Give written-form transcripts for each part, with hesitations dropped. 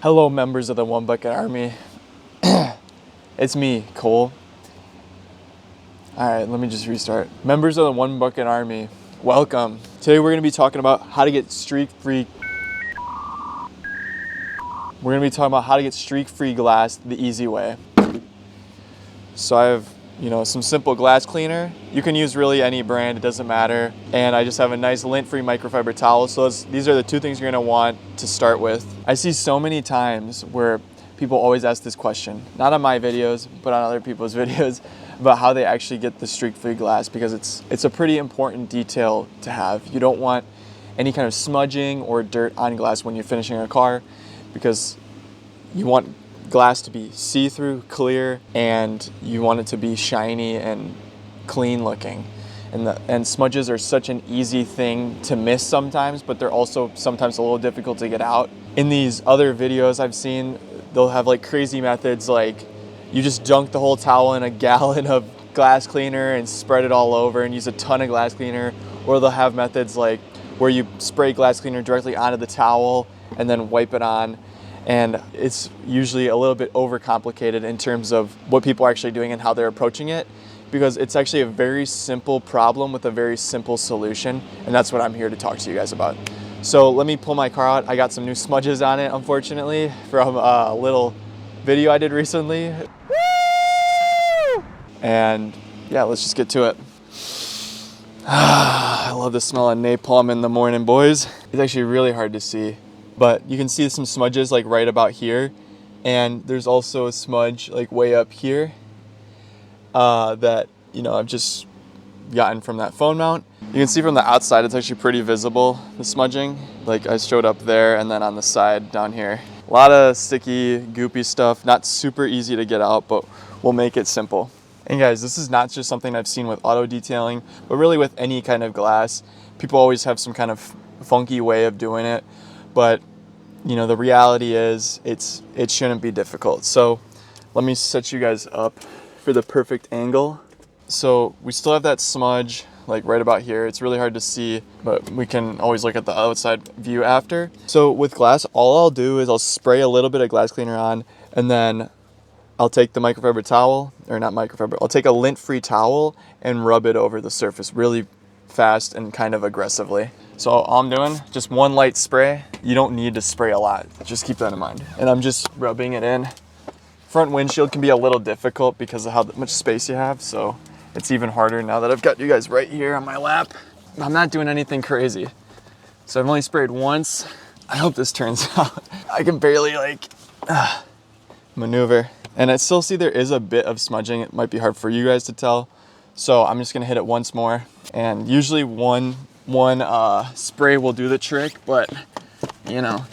Hello, members of the One Bucket Army. It's me, Cole. All right, let me just restart. Members of the One Bucket Army, welcome. Today we're gonna be talking about how to get streak-free. We're gonna be talking about how to get streak-free glass the easy way. So I have, some simple glass cleaner. You can use really any brand, it doesn't matter. And I just have a nice lint-free microfiber towel. So these are the two things you're gonna want to start with. I see so many times where people always ask this question, not on my videos, but on other people's videos, about how they actually get the streak-free glass, because it's a pretty important detail to have. You don't want any kind of smudging or dirt on glass when you're finishing a car, because you want glass to be see-through, clear, and you want it to be shiny and clean looking. And smudges are such an easy thing to miss sometimes, but they're also sometimes a little difficult to get out. In these other videos I've seen, they'll have like crazy methods, like you just dunk the whole towel in a gallon of glass cleaner and spread it all over and use a ton of glass cleaner. Or they'll have methods like where you spray glass cleaner directly onto the towel and then wipe it on. And it's usually a little bit overcomplicated in terms of what people are actually doing and how they're approaching it, because it's actually a very simple problem with a very simple solution. And that's what I'm here to talk to you guys about. So let me pull my car out. I got some new smudges on it, unfortunately, from a little video I did recently. Woo! And yeah, let's just get to it. I love the smell of napalm in the morning, boys. It's actually really hard to see, but you can see some smudges like right about here. And there's also a smudge like way up here that, I've just gotten from that phone mount. You can see from the outside, it's actually pretty visible, the smudging. Like I showed up there and then on the side down here. A lot of sticky, goopy stuff, not super easy to get out, but we'll make it simple. And guys, this is not just something I've seen with auto detailing, but really with any kind of glass. People always have some kind of funky way of doing it, but the reality is it shouldn't be difficult. So let me set you guys up for the perfect angle. So we still have that smudge like right about here. It's really hard to see, but we can always look at the outside view after. So with glass, all I'll do is I'll spray a little bit of glass cleaner on, and then I'll take the microfiber towel, or not microfiber, I'll take a lint-free towel and rub it over the surface really fast and kind of aggressively. So all I'm doing, just one light spray. You don't need to spray a lot, just keep that in mind. And I'm just rubbing it in. Front windshield can be a little difficult because of how much space you have, so it's even harder now that I've got you guys right here on my lap. I'm not doing anything crazy. So I've only sprayed once. I hope this turns out. I can barely maneuver. And I still see there is a bit of smudging. It might be hard for you guys to tell. So I'm just gonna hit it once more. And usually one spray will do the trick, but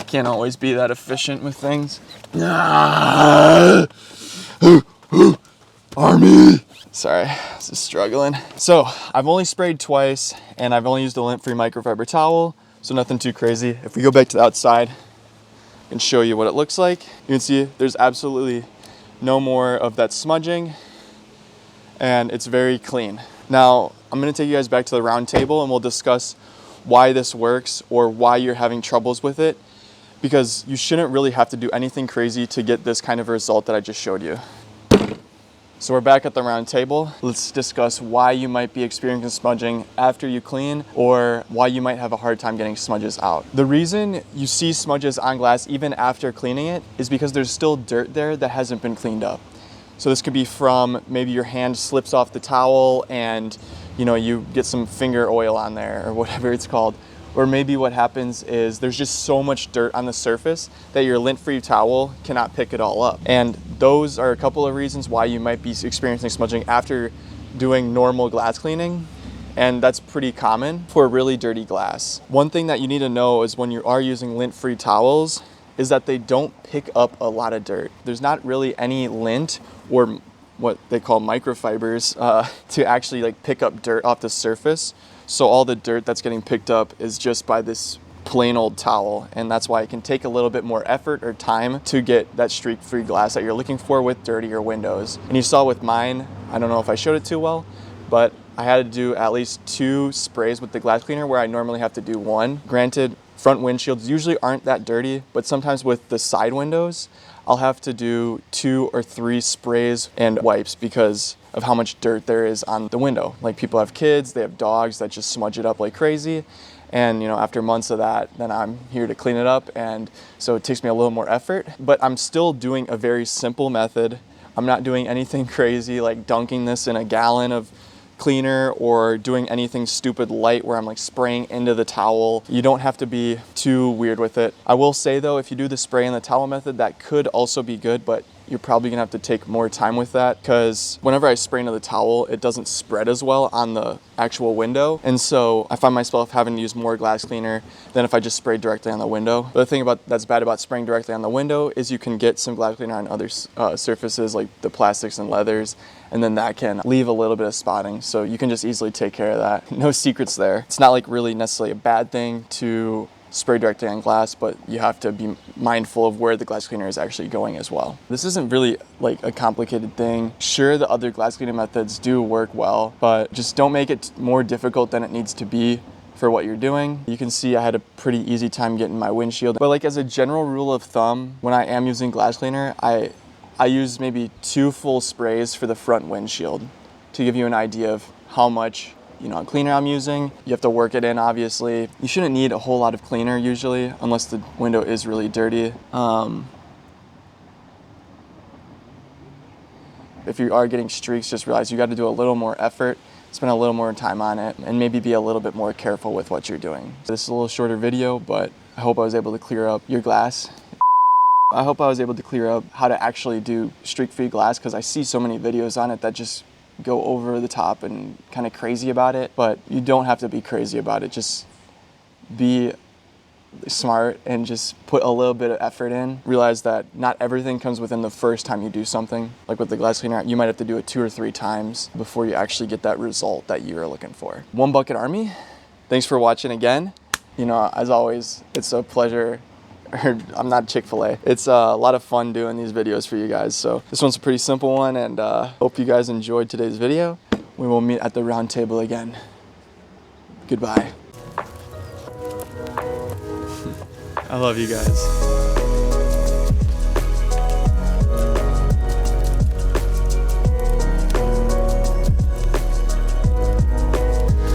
can't always be that efficient with things. Army! Sorry, this is struggling. So I've only sprayed twice and I've only used a lint-free microfiber towel, so nothing too crazy. If we go back to the outside and show you what it looks like, you can see there's absolutely no more of that smudging and it's very clean. Now, I'm gonna take you guys back to the round table and we'll discuss why this works or why you're having troubles with it, because you shouldn't really have to do anything crazy to get this kind of result that I just showed you. So we're back at the round table. Let's discuss why you might be experiencing smudging after you clean, or why you might have a hard time getting smudges out. The reason you see smudges on glass even after cleaning it is because there's still dirt there that hasn't been cleaned up. So this could be from maybe your hand slips off the towel and you get some finger oil on there or whatever it's called. Or maybe what happens is there's just so much dirt on the surface that your lint-free towel cannot pick it all up. And those are a couple of reasons why you might be experiencing smudging after doing normal glass cleaning. And that's pretty common for really dirty glass. One thing that you need to know is when you are using lint-free towels is that they don't pick up a lot of dirt. There's not really any lint or what they call microfibers to actually like pick up dirt off the surface. So all the dirt that's getting picked up is just by this plain old towel, and that's why it can take a little bit more effort or time to get that streak-free glass that you're looking for with dirtier windows. And you saw with mine, I don't know if I showed it too well, but I had to do at least 2 sprays with the glass cleaner where I normally have to do 1. Granted, front windshields usually aren't that dirty, but sometimes with the side windows, I'll have to do 2 or 3 sprays and wipes because of how much dirt there is on the window. Like, people have kids, they have dogs that just smudge it up like crazy. And you know, after months of that, then I'm here to clean it up. And so it takes me a little more effort, but I'm still doing a very simple method. I'm not doing anything crazy like dunking this in a gallon of cleaner or doing anything stupid light where I'm like spraying into the towel. You don't have to be too weird with it. I will say though, if you do the spray in the towel method, that could also be good, but you're probably gonna have to take more time with that because whenever I spray into the towel, it doesn't spread as well on the actual window. And so I find myself having to use more glass cleaner than if I just sprayed directly on the window. The thing that's bad about spraying directly on the window is you can get some glass cleaner on other surfaces like the plastics and leathers, and then that can leave a little bit of spotting. So you can just easily take care of that. No secrets there. It's not like really necessarily a bad thing to spray directly on glass, but you have to be mindful of where the glass cleaner is actually going as well. This isn't really like a complicated thing. Sure, the other glass cleaning methods do work well, but just don't make it more difficult than it needs to be for what you're doing. You can see I had a pretty easy time getting my windshield, but like as a general rule of thumb, when I am using glass cleaner, I use maybe 2 full sprays for the front windshield to give you an idea of how much cleaner I'm using. You have to work it in, obviously. You shouldn't need a whole lot of cleaner usually, unless the window is really dirty. If you are getting streaks, just realize you got to do a little more effort, spend a little more time on it, and maybe be a little bit more careful with what you're doing. This is a little shorter video, but I hope I was able to clear up your glass. I hope I was able to clear up how to actually do streak-free glass, because I see so many videos on it that just go over the top and kind of crazy about it, but you don't have to be crazy about it. Just be smart and just put a little bit of effort in. Realize that not everything comes within the first time you do something. Like with the glass cleaner, you might have to do it 2 or 3 times before you actually get that result that you are looking for. One Bucket Army, thanks for watching again. As always, it's a pleasure. I'm not Chick-fil-A. It's a lot of fun doing these videos for you guys. So this one's a pretty simple one, and hope you guys enjoyed today's video. We will meet at the round table again. Goodbye. I love you guys.